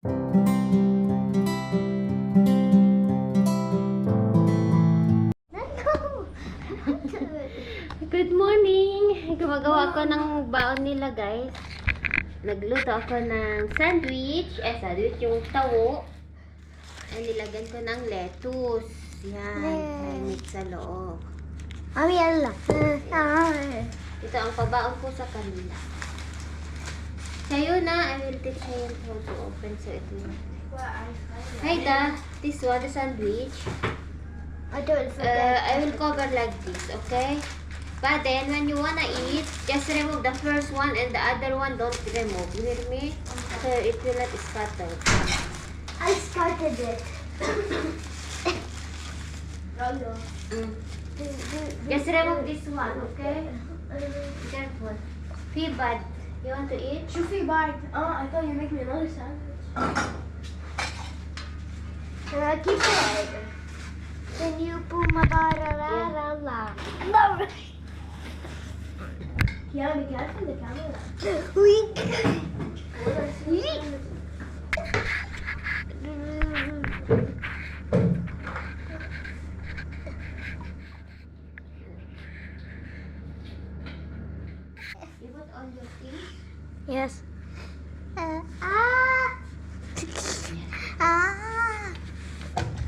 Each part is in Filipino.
Good morning! Gumagawa ako ng baon nila, guys. Nagluto ako ng sandwich. Sandwich yung tawo. Ay, nilagyan ko ng lettuce. Yan. May mix sa loob. Ito ang pabaon ko sa kanila. Sayo na, I will teach you how to open. So, ito yun. Hi, Da. This one, the sandwich. I will cover like this, okay? But then, when you wanna eat, just remove the first one and the other one don't remove. You hear me? So, it will not scatter. I started it. Just remove this one, okay? Careful. Fibad, you want to eat? Shufi bite. I thought you make me another sandwich. Keep it. Can you put my la? No. Yeah, be careful the camera. You put all your things? Yes.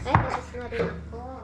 Ay, tapos na rin ako.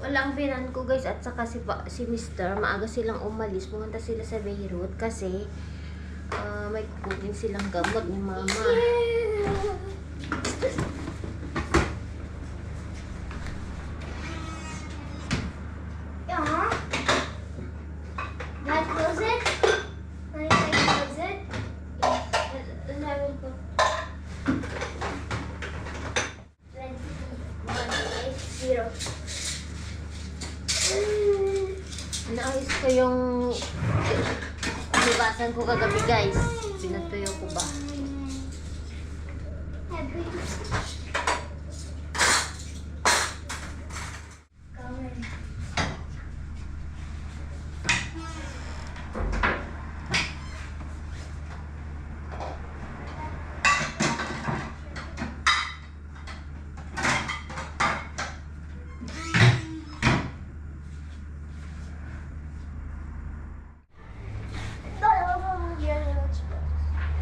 Walang binan ko, guys, at saka si Mr. maaga silang umalis. Pumunta sila sa Beirut kasi may kukunin silang gamot ni Mama. Dad, close it. Can I close it? And I will put 2180. Naayos ko yung hibasan ko kagabi, guys. Pinatuyo ko ba?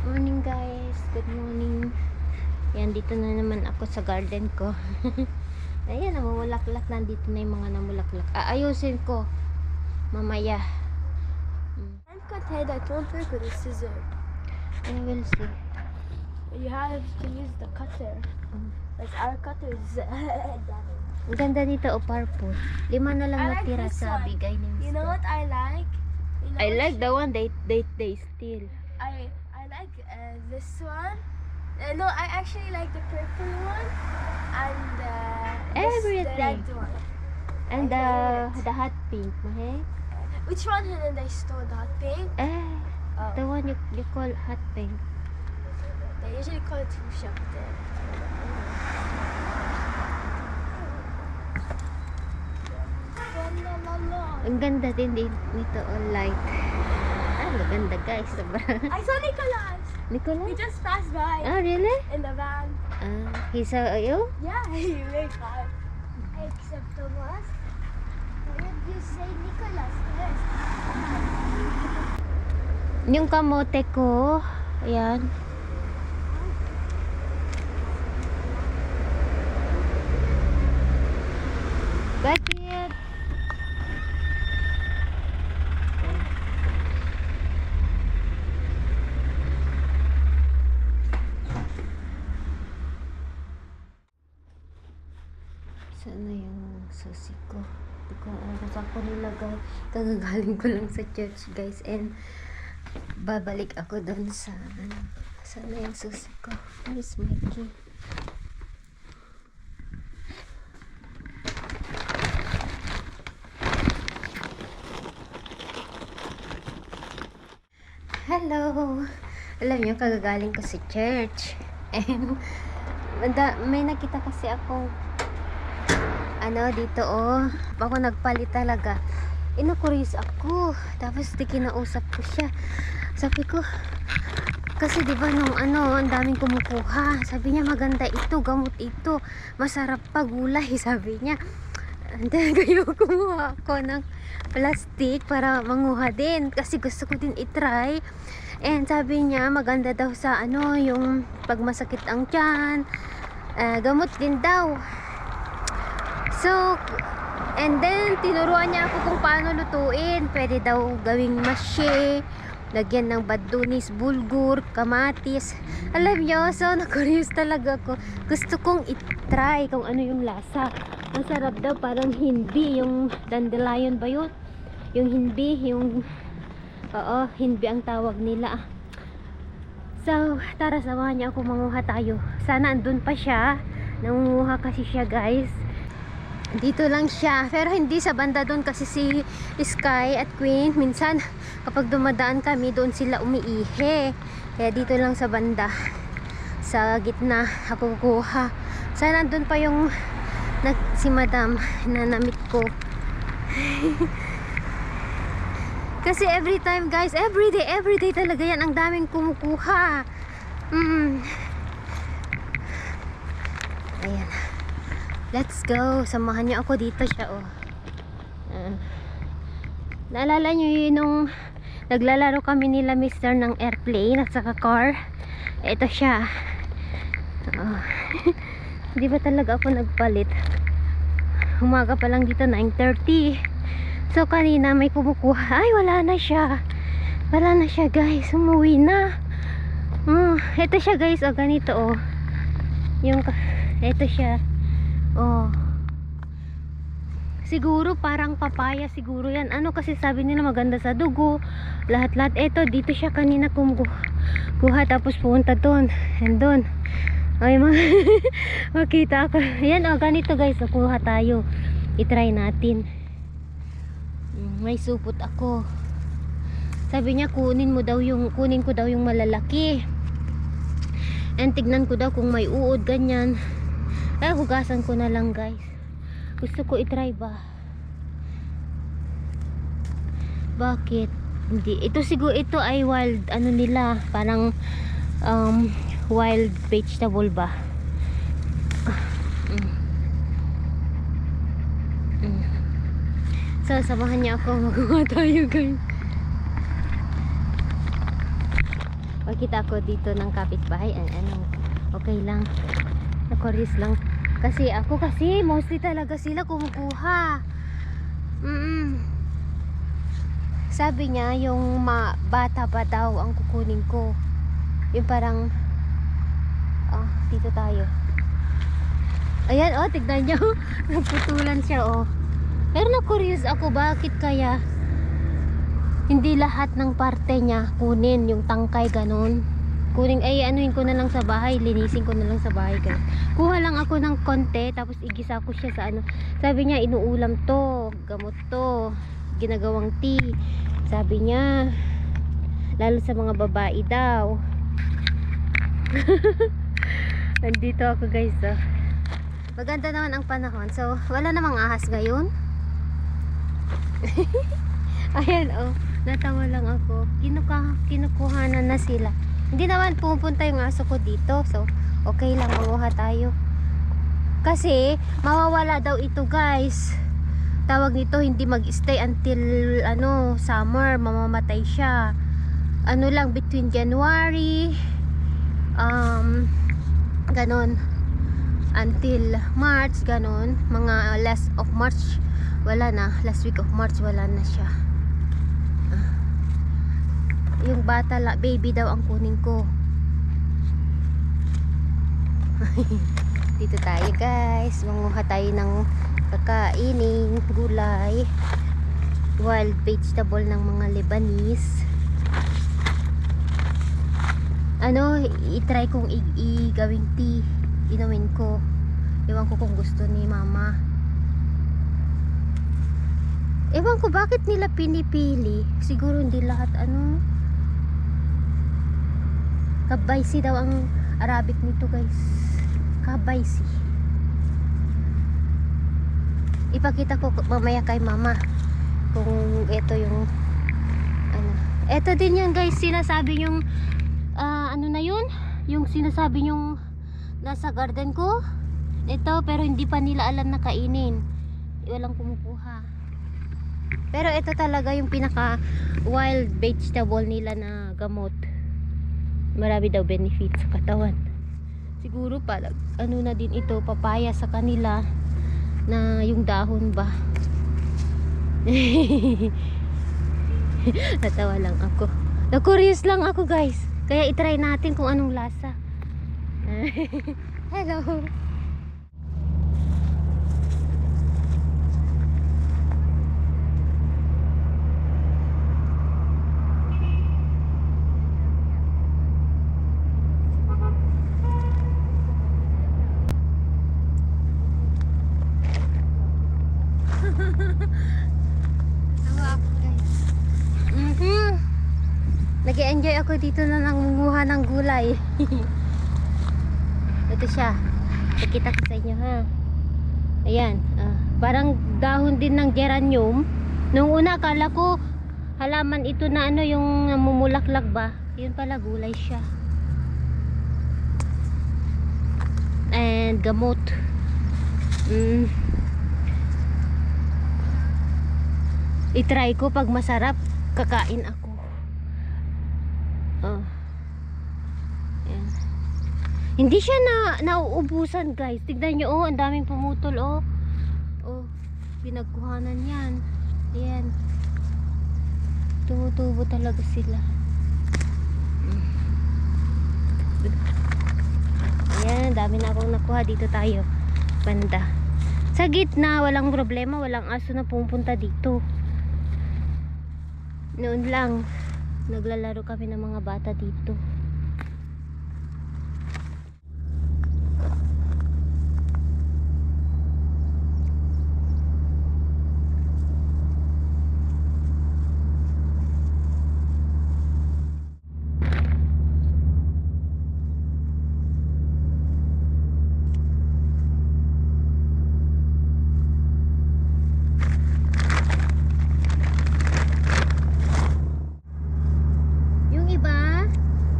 Morning, guys. Good morning. Yan, dito na naman ako sa garden ko. Ayan, namumulaklak. Nandito na yung mga namulaklak. Aayusin ko mamaya. I've got head. I don't work with a scissor. I will see. You have to use the cutter. Like our cutter is Ang ganda nito, purple. 5 na lang I like natira this sa one. bigay ni Mr. You know what I like? You know I what like the one they steal. I like this one. No, I actually like the purple one and the Everything. red one. And I love the hot pink, mahe? Which one did I stole? The hot pink? Oh. The one you call hot pink. They usually call it fuchsia. Ang ganda din nito, all light. Ah, maganda, guys. Sobrang. I saw Nicholas! Nicolas? He just passed by Oh, really? in the van. He saw you? Yeah, he made fun. Except Thomas. Why did you say Nicholas first? Yung kamote ko. Ayan. Bakit? Saan na yung susi ko? Hindi ko alam kung saan ko nilagay. Kagagaling ko lang sa church, guys. And babalik ako doon sa ano. Saan na yung susi ko? Where's my key? Hello! Alam niyo, kagagaling ko sa church. And may nakita kasi akong ano dito ako nagpalit talaga. Inakuris ako. Tapos di kinausap ko siya. Sabi ko, kasi di ba nung ang daming kumukuha. Sabi niya maganda ito, gamot ito. Masarap pa gulay, sabi niya. And then kayo kumuha ako ng plastic para manguha din. Kasi gusto ko din itry. And sabi niya maganda daw sa yung pag masakit ang tiyan. Gamot din daw. So, and then, tinuruan niya ako kung paano lutuin. Pwede daw gawing mashe, lagyan ng badunis, bulgur, kamatis. Alam niyo, so, na-curious talaga ako. Gusto kong itry kung ano yung lasa. Ang sarap daw, parang hindi, yung dandelion ba yun? Yung hindi, hindi ang tawag nila. So, tara, samahan niya ako, manguha tayo. Sana andun pa siya. Nangunguha kasi siya, guys. Dito lang siya, pero hindi sa banda doon kasi si Sky at Queen minsan kapag dumadaan kami doon sila umiihi, kaya dito lang sa banda sa gitna ako kukuha. Sana doon pa yung si madam na namit ko. Kasi every time guys, every day talaga yan, ang daming kumukuha. Ayan, let's go. Samahan niyo ako dito siya, naalala niyo yun nung naglalaro kami nila mister ng airplane at saka car? Ito siya. Di ba talaga ako nagpalit? Umaga pa lang dito, 9:30. So kanina may kumukuha. Ay, wala na siya. Wala na siya, guys. Umuwi na. Ito siya, guys. Ganito, ito siya. Siguro parang papaya siguro yan. Kasi sabi nila maganda sa dugo. Lahat-lahat. Eto, dito siya kanina kumukuha. Tapos pumunta doon. And doon. Ay, makita ako. Yan, ganito guys. Kuha tayo. I-try natin. May supot ako. Sabi niya kunin ko daw yung malalaki. And tignan ko daw kung may uod ganyan. Hugasan ko na lang, guys. Gusto ko i-try ba? Bakit? Hindi. Ito siguro, ito ay wild, nila, parang wild vegetable ba? So, samahan niya ako. Magawa tayo, guys. Makita ko dito ng kapitbahay. Okay lang. Nakuris lang. Kasi ako mostly talaga sila kumukuha. Sabi niya yung bata pa daw ang kukunin ko. Yung parang dito tayo. Ayan, tignan niyo. Nagputulan siya, Pero na-curious ako, bakit kaya hindi lahat ng parte niya kunin, yung tangkay ganun. Kunin, anuin ko na lang sa bahay, linisin ko na lang sa bahay, guys. Kuha lang ako ng konti, tapos igisa ko siya sa sabi niya, inuulam to, gamot to, ginagawang tea. Sabi niya, lalo sa mga babae daw. Nandito ako, guys, maganda naman ang panahon. So, wala namang ahas ngayon. Ayan, natawa lang ako. Kinukuhanan na sila. Hindi naman pupunta yung aso ko dito. So, okay lang, manguha tayo. Kasi, mawawala daw ito guys. Tawag nito, hindi mag-stay until summer. Mamamatay siya. Ano lang, between January, ganon, until March, ganon. Mga last of March, wala na. Last week of March, wala na siya. Yung bata, baby daw ang kunin ko. Dito tayo guys, manguha tayo ng kakaining gulay, wild vegetable ng mga Lebanese. I-try kong gawing tea, inumin ko. Ewan ko kung gusto ni mama. Ewan ko bakit nila pinipili. Siguro hindi lahat kabaysi daw ang Arabic nito guys. Kabaysi. Ipakita ko mamaya kay mama kung ito yung ito din yan guys, sinasabi yung yung sinasabi yung nasa garden ko. Ito, pero hindi pa nila alam na kainin. Walang kumukuha. Pero ito talaga yung pinaka wild vegetable nila na gamot. Marami daw benefits sa katawan. Siguro na din ito, papaya sa kanila na yung dahon ba. Natawa lang ako. Na-curious lang ako guys. Kaya itry natin kung anong lasa. Hello. Nag-enjoy ako dito na nangunguha ng gulay. Ito siya. Pakita ko sa inyo ha. Ayan. Parang dahon din ng geranium. Nung una akala ko halaman ito na yung namumulaklak ba. Yun pala gulay siya. And gamot. I-try ko pag masarap. Kakain ako. Ayan. Hindi siya nauubusan guys. Tignan nyo ang daming pumutol pinagkuhanan yan. Ayan. Tumutubo talaga sila. Ayan, dami na akong nakuha. Dito tayo banda. Sa gitna walang problema, walang aso na pumunta dito. Noon lang naglalaro kami ng mga bata dito.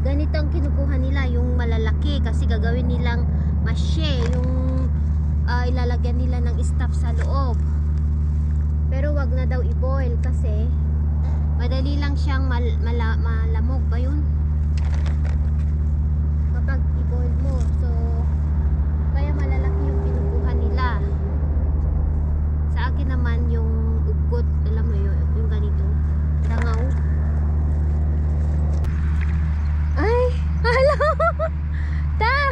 Ganito ang kinukuha nila, yung malalaki, kasi gagawin nilang mashe, yung ilalagyan nila ng stuff sa loob. Pero wag na daw i-boil kasi madali lang siyang malamog ba yun kapag i-boil mo. So kaya malalaki yung kinukuha nila. Sa akin naman yung ugot, alam mo yun, yung ganito dangaw. Ay, hello! Ta!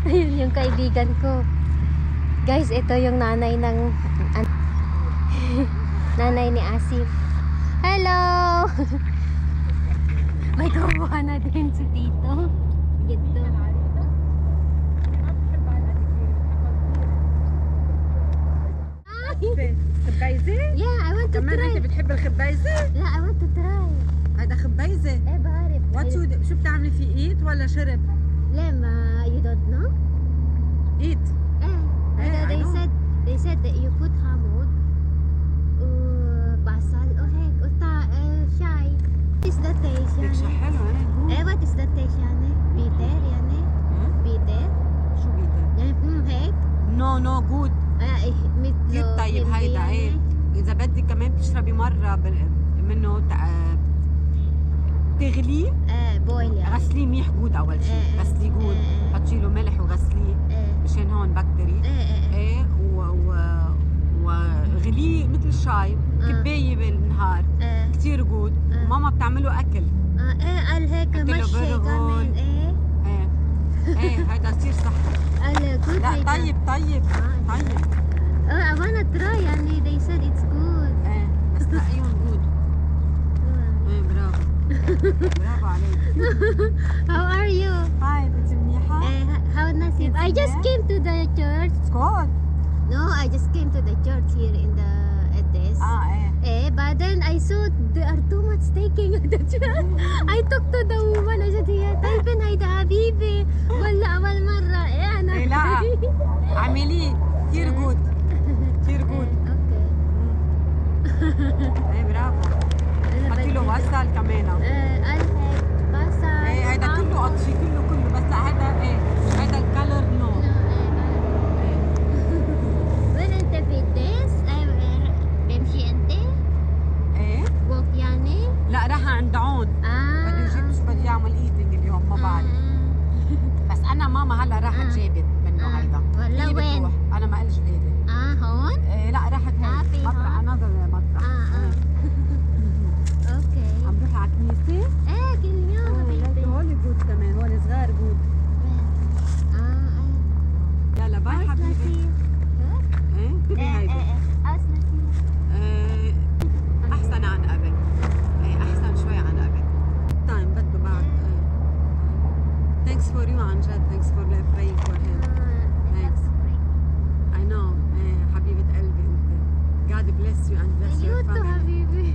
Ayun yung kaibigan ko. Guys, ito yung nanay ng nanay ni Asif. Hello! May kumuha na din si Tito. Gito. خبايزة؟ Yeah, I want to كمان try. انت بتحب الخبايزة؟ لا, I want to try. هذا خبايزة. Eh, بعرف. شو بتعملي فيه؟ ايت ولا شرب؟ لا, you don't know? ايت. I They know. said that you put hamod, basal, هيك, شاي. What is the taste? لك يعني? حلو What is the taste? طيب هيدا ايه. اذا بدك كمان تشربي مره منه تغليه. بويل يعني. غسليه منيح جود اول شيء. غسليه جود. حطي له ملح وغسليه مشان هون بكتيري. ايه وغليه مثل الشاي كبايه بالنهار. كثير جود. وماما بتعمله اكل. قال هيك مشي كمان. ايه هيدا كثير صحي. قال جود. لا طيب. طيب I wanna try يعني they said it's good. بس رأيهم جود. برافو. برافو عليك. How are you? Hi, انت منيحة؟ How nasib? I just came to the church. Good. No, I just came to the church here in the at this. But then I saw there are too much taking at the church. I talked to the woman. I said, "Yeah, طيب هيدا حبيبي ولا أول مرة." أنا. لا اعمليه كثير جود. كثير جود. Okay. برافو. حطي له بصل كمان. قال هيك بصل. هيدا كله قطشي كله بس لا هيدا هيدا الكالر نو. وين انت في الديس؟ بمشي انت؟ ايه؟ ووك يعني؟ لا راح عند عون. بده يجيب شو بده يعمل ايتنج اليوم ما بعرف. بس انا ماما هلا راحت جابت منه هيدا. ولا وين؟ انا ما قلش ايدي. هون؟ لا راحت هون. في مطرح هون؟ انذر مطرح. اوكي. عم بروح على الكنيسة؟ كل يوم حبيبي. هول جود كمان هول صغار جود. يلا باي حبيبي. خذي هيدي. احسن عن قبل. احسن شوي عن قبل. تايم بده بعد. Thanks for you عن جد. Thanks for praying for him. Thanks. I know. حبيبة قلبي انت. God bless you and bless your You too family. حبيبي.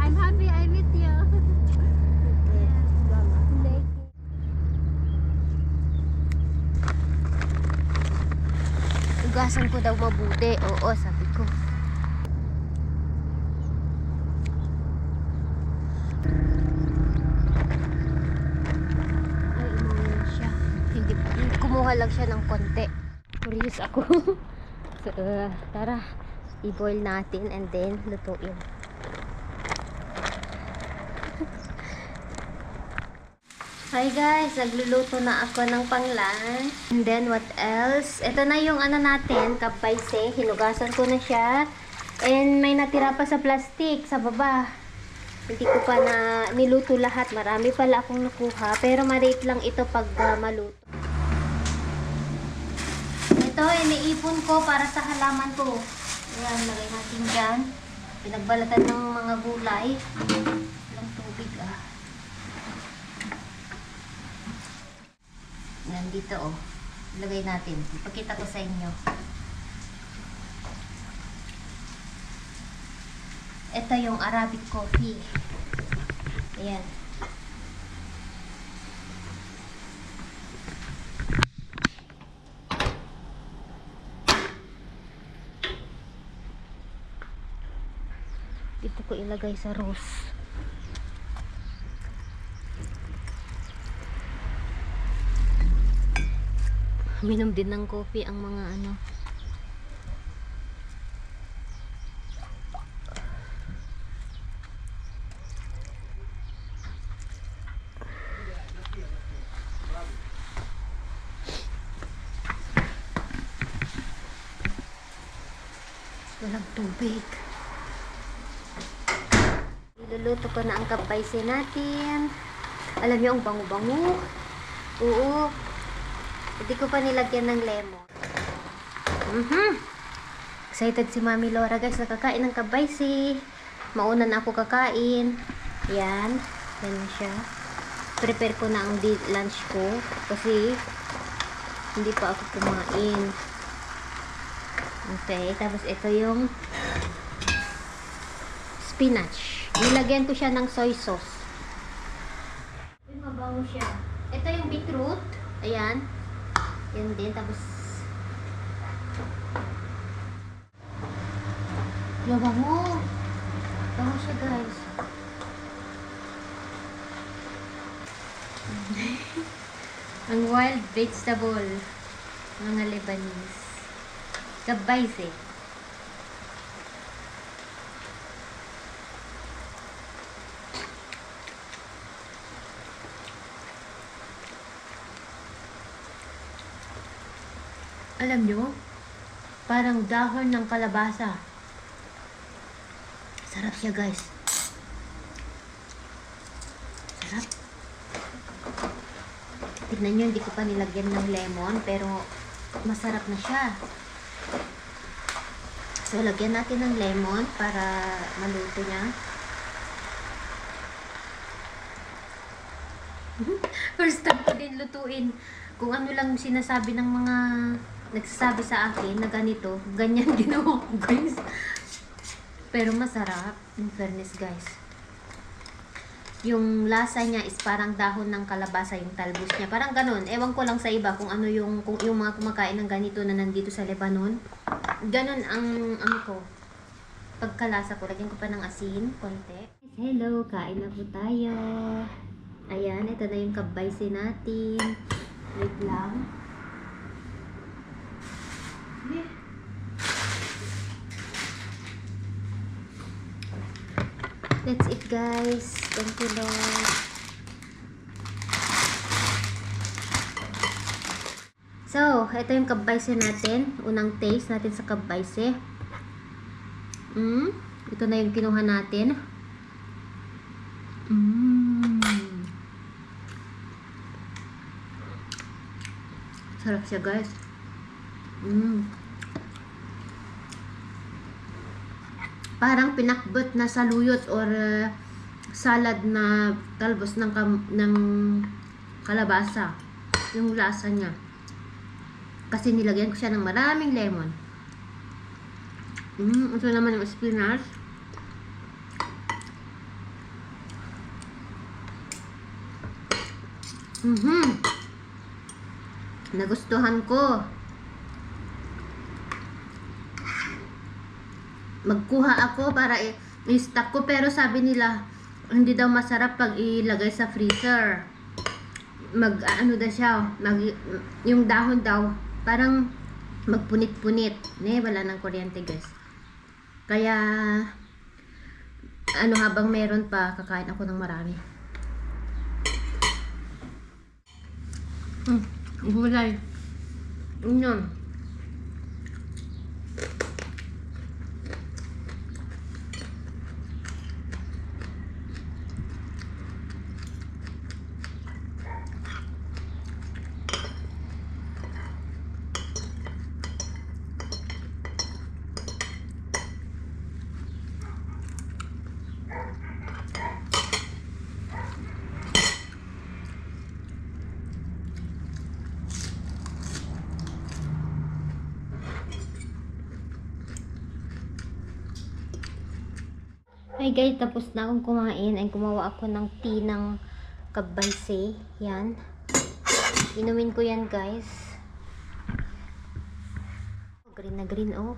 I'm happy I met you. Ugasan ko daw mabuti. Oo, sabi ko. Ay, umuwi siya. Hindi, kumuha lang siya ng konti. Curious ako. So, tara. I-boil natin and then lutuin. Hi guys, nagluluto na ako ng pang-lunch. And then what else? Ito na yung ano natin, kabayse. Hinugasan ko na siya. And may natira pa sa plastic sa baba. Hindi ko pa na niluto lahat. Marami pala akong nakuha. Pero ma-rate lang ito pag maluto. Ito, iniipon ko para sa halaman ko. Ayan, lagay natin dyan. Pinagbalatan ng mga gulay. Walang tubig Nandito Lagay natin. Ipakita ko sa inyo. Ito yung Arabic coffee. Ayan. Dito ko ilagay sa rose. Minom din ng coffee ang mga ano. Walang tubig. Iluluto ko na ang kabayse natin. Alam niyo ang bango-bango. Oo. Hindi ko pa nilagyan ng lemon. Excited si Mami Laura guys. Nakakain ng kabayse. Mauna na ako kakain. Yan. Yan na siya. Prepare ko na ang lunch ko. Kasi hindi pa ako kumain. Okay. Tapos ito yung spinach. Nilagyan ko siya ng soy sauce. Mabango siya. Ito yung beetroot. Ayan. Yan din. Tapos bango. Bango siya guys. Ang wild vegetable. Mga Lebanese. Kabayse. Alam nyo, parang dahon ng kalabasa. Sarap siya, guys. Sarap. Tignan nyo, hindi ko pa nilagyan ng lemon, pero masarap na siya. So, lagyan natin ng lemon para maluto niya. First time ko din lutuin. Kung ano lang sinasabi ng mga nagsasabi sa akin na ganito, ganyan ginawa ko, guys. Pero masarap, in fairness, guys. Yung lasa niya is parang dahon ng kalabasa, yung talbos niya. Parang ganun. Ewan ko lang sa iba kung ano kung yung mga kumakain ng ganito na nandito sa Lebanon. Ganun ang ko. Pagkalasa ko, lagyan ko pa ng asin, konti. Hello, kain na po tayo. Ayan, ito na yung kabaysi natin. Wait lang. That's it, guys. Thank you, Lord. So, ito yung kabayse natin. Unang taste natin sa kabayse. Ito na yung kinuha natin. Sarap siya, guys. Parang pinakbot na saluyot or salad na talbos ng kalabasa. Yung lasa niya. Kasi nilagyan ko siya ng maraming lemon. Ito naman yung spinach. Nagustuhan ko. Magkuha ako para i-stock ko, pero sabi nila hindi daw masarap pag ilagay sa freezer. Ano daw siya, yung dahon daw parang magpunit-punit. Wala ng kuryente, guys. Kaya habang meron pa, kakain ako ng marami. Gulay. Yun. Hi guys, tapos na akong kumain. Ay gumawa ako ng tea ng kabayse. Yan. Inumin ko yan, guys. Green na green, oh.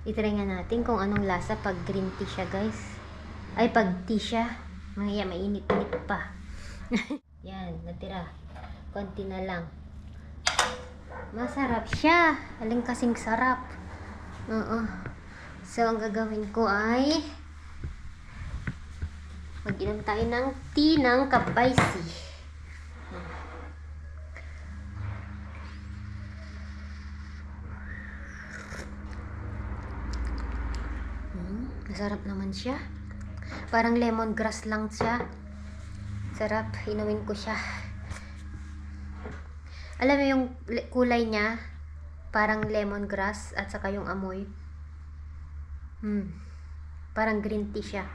I-try nga natin kung anong lasa pag green tea siya, guys. Ay, pag tea siya. Mainit-init pa. Yan, natira. Konti na lang. Masarap siya. Aling kasing sarap. So, ang gagawin ko ay mag-inom tayo ng tea ng kabaysi. Masarap naman siya. Parang lemongrass lang siya. Sarap. Inumin ko siya. Alam mo yung kulay niya, parang lemongrass at saka yung amoy. Parang green tea siya.